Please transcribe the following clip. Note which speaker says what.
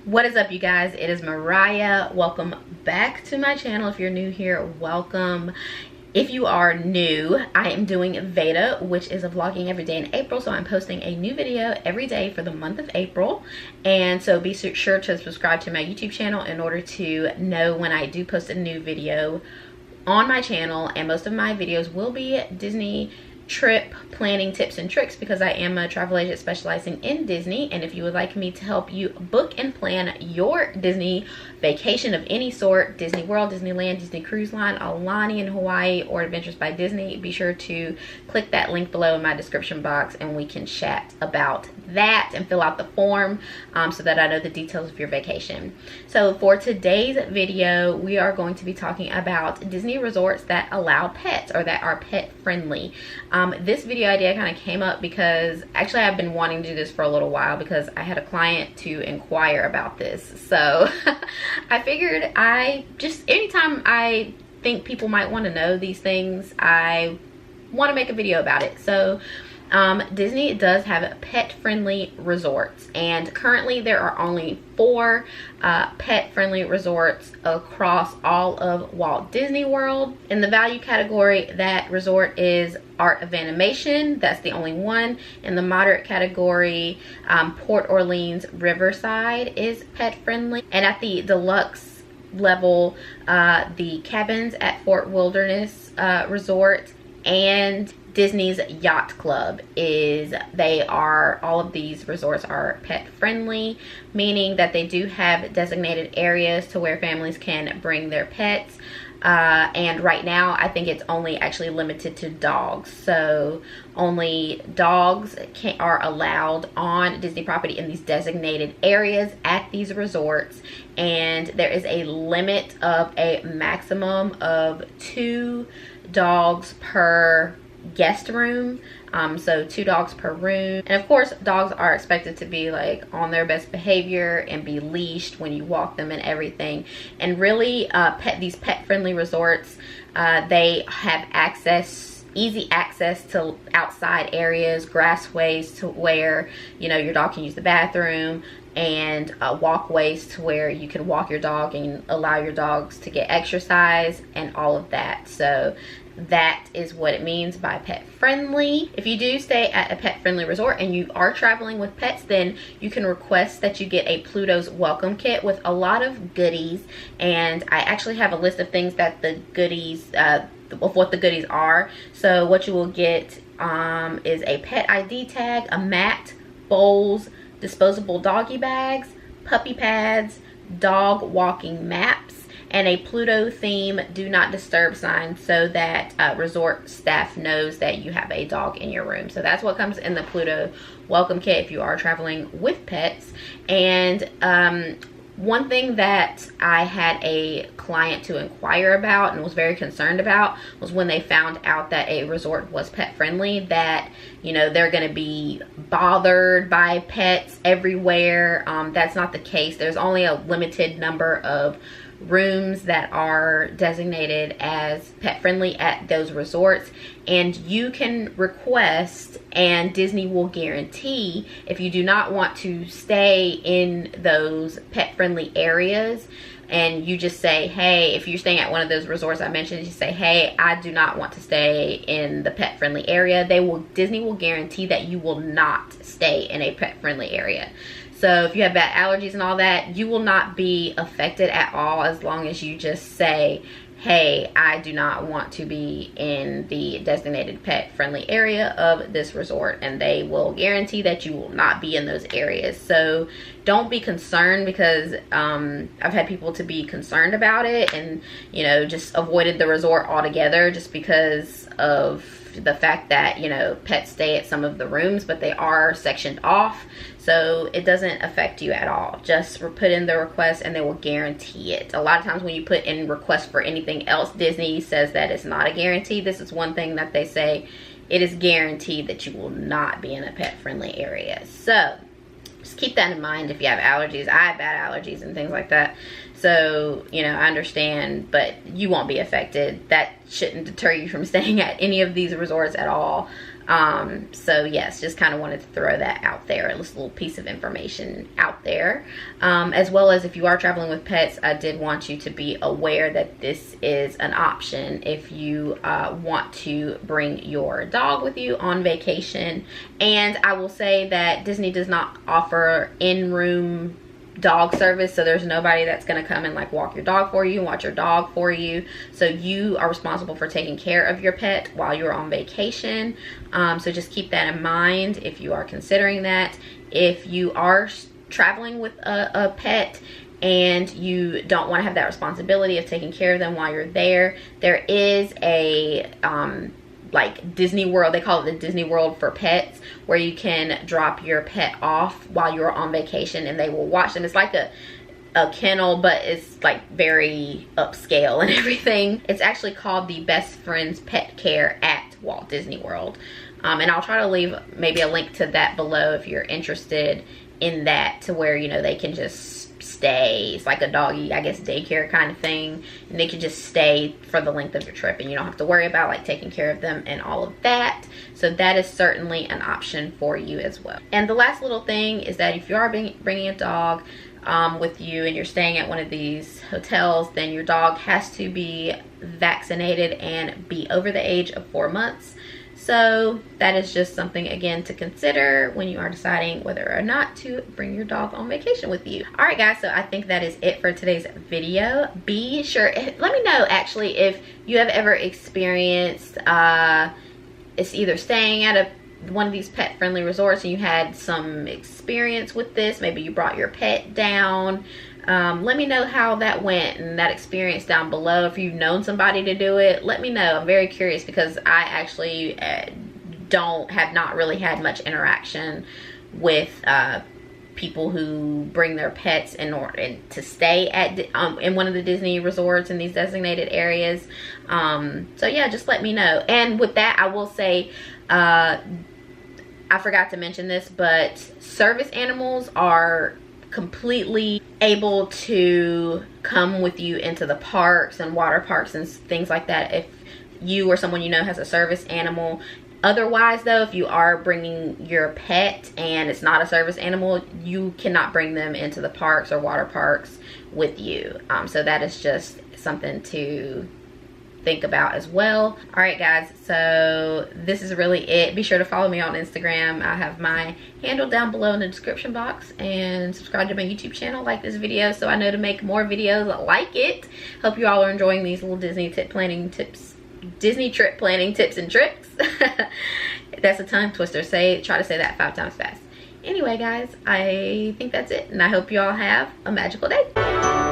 Speaker 1: What is up, you guys? It is Mariah. Welcome back to my channel. If you're new here, welcome. If you are new, I am doing Veda, which is a vlogging every day in April. So I'm posting a new video every day for the month of April. And so be sure to subscribe to my YouTube channel in order to know when I do post a new video on my channel. And most of my videos will be Disney trip planning tips and tricks because I am a travel agent specializing in Disney. And if you would like me to help you book and plan your Disney vacation of any sort, Disney World, Disneyland, Disney Cruise Line, Alani in Hawaii, or Adventures by Disney, be sure to click that link below in my description box and we can chat about that and fill out the form so that I know the details of your vacation. So for today's video, we are going to be talking about Disney resorts that allow pets or that are pet friendly. This video idea kind of came up because actually I've been wanting to do this for a little while because I had a client to inquire about this. So I figured anytime I think people might want to know these things, I want to make a video about it. So Disney does have pet-friendly resorts, and currently there are only 4 pet-friendly resorts across all of Walt Disney World. In the value category, that resort is Art of Animation. That's the only one. In the moderate category, Port Orleans Riverside is pet-friendly. And at the deluxe level, the cabins at Fort Wilderness Resort and Disney's Yacht Club all of these resorts are pet friendly, meaning that they do have designated areas to where families can bring their pets. And right now I think it's only actually limited to dogs. So only dogs are allowed on Disney property in these designated areas at these resorts. And there is a limit of a maximum of 2 dogs per guest room. So 2 dogs per room. And of course dogs are expected to be like on their best behavior and be leashed when you walk them and everything. And really these pet friendly resorts, they have easy access to outside areas, grassways to where your dog can use the bathroom, and walkways to where you can walk your dog and allow your dogs to get exercise and all of that. So that is what it means by pet friendly. If you do stay at a pet friendly resort and you are traveling with pets, then you can request that you get a Plutos Welcome Kit with a lot of goodies. And I actually have a list of things that the goodies, of what the goodies are. So what you will get is a pet ID tag, a mat, bowls, disposable doggy bags, puppy pads, dog walking maps, and a Pluto theme do not disturb sign so that resort staff knows that you have a dog in your room. So that's what comes in the Pluto Welcome Kit if you are traveling with pets. And one thing that I had a client to inquire about and was very concerned about was when they found out that a resort was pet friendly, that they're going to be bothered by pets everywhere. That's not the case. There's only a limited number of rooms that are designated as pet friendly at those resorts, and you can request, and Disney will guarantee, if you do not want to stay in those pet friendly areas, and you just say, hey, if you're staying at one of those resorts I mentioned, you say, hey, I do not want to stay in the pet friendly area, Disney will guarantee that you will not stay in a pet friendly area. So if you have bad allergies and all that, you will not be affected at all as long as you just say, hey, I do not want to be in the designated pet friendly area of this resort, and they will guarantee that you will not be in those areas. So don't be concerned, because I've had people to be concerned about it and just avoided the resort altogether just because of the fact that pets stay at some of the rooms, but they are sectioned off, so it doesn't affect you at all. Just put in the request and they will guarantee it. A lot of times when you put in requests for anything else, Disney says that it's not a guarantee. This is one thing that they say, it is guaranteed that you will not be in a pet friendly area. So just keep that in mind if you have allergies. I have bad allergies and things like that. So, I understand, but you won't be affected. That shouldn't deter you from staying at any of these resorts at all. So yes, just kind of wanted to throw that out there, a little piece of information out there. As well as if you are traveling with pets, I did want you to be aware that this is an option if you want to bring your dog with you on vacation. And I will say that Disney does not offer in-room dog service, so there's nobody that's going to come and like walk your dog for you and watch your dog for you. So you are responsible for taking care of your pet while you're on vacation. So just keep that in mind if you are considering that. If you are traveling with a pet and you don't want to have that responsibility of taking care of them while you're there, there is a like Disney World, they call it the Disney World for pets, where you can drop your pet off while you're on vacation and they will watch them. It's like a kennel, but it's like very upscale and everything. It's actually called the Best Friends Pet Care at Walt Disney World. And I'll try to leave maybe a link to that below if you're interested in that, to where, you know, they can just stay. It's like a doggy, I guess, daycare kind of thing, and they can just stay for the length of your trip and you don't have to worry about like taking care of them and all of that. So that is certainly an option for you as well. And the last little thing is that if you are bringing a dog with you and you're staying at one of these hotels, then your dog has to be vaccinated and be over the age of 4 months. So that is just something, again, to consider when you are deciding whether or not to bring your dog on vacation with you. All right, guys, so I think that is it for today's video. Be sure, let me know actually if you have ever experienced it's either staying at one of these pet friendly resorts and you had some experience with this. Maybe you brought your pet down. Let me know how that went and that experience down below. If you've known somebody to do it, let me know. I'm very curious because I actually have not really had much interaction with people who bring their pets in order to stay at in one of the Disney resorts in these designated areas. So yeah, just let me know. And with that, I will say, I forgot to mention this, but service animals are completely able to come with you into the parks and water parks and things like that if you or someone you know has a service animal. Otherwise though, if you are bringing your pet and it's not a service animal, you cannot bring them into the parks or water parks with you. So that is just something to think about as well. All right, guys, so this is really it. Be sure to follow me on Instagram. I have my handle down below in the description box, and subscribe to my YouTube channel, like this video so I know to make more videos like it. Hope you all are enjoying these little Disney trip planning tips and tricks. That's a tongue twister. Try to say that 5 times fast. Anyway, guys, I think that's it, and I hope you all have a magical day.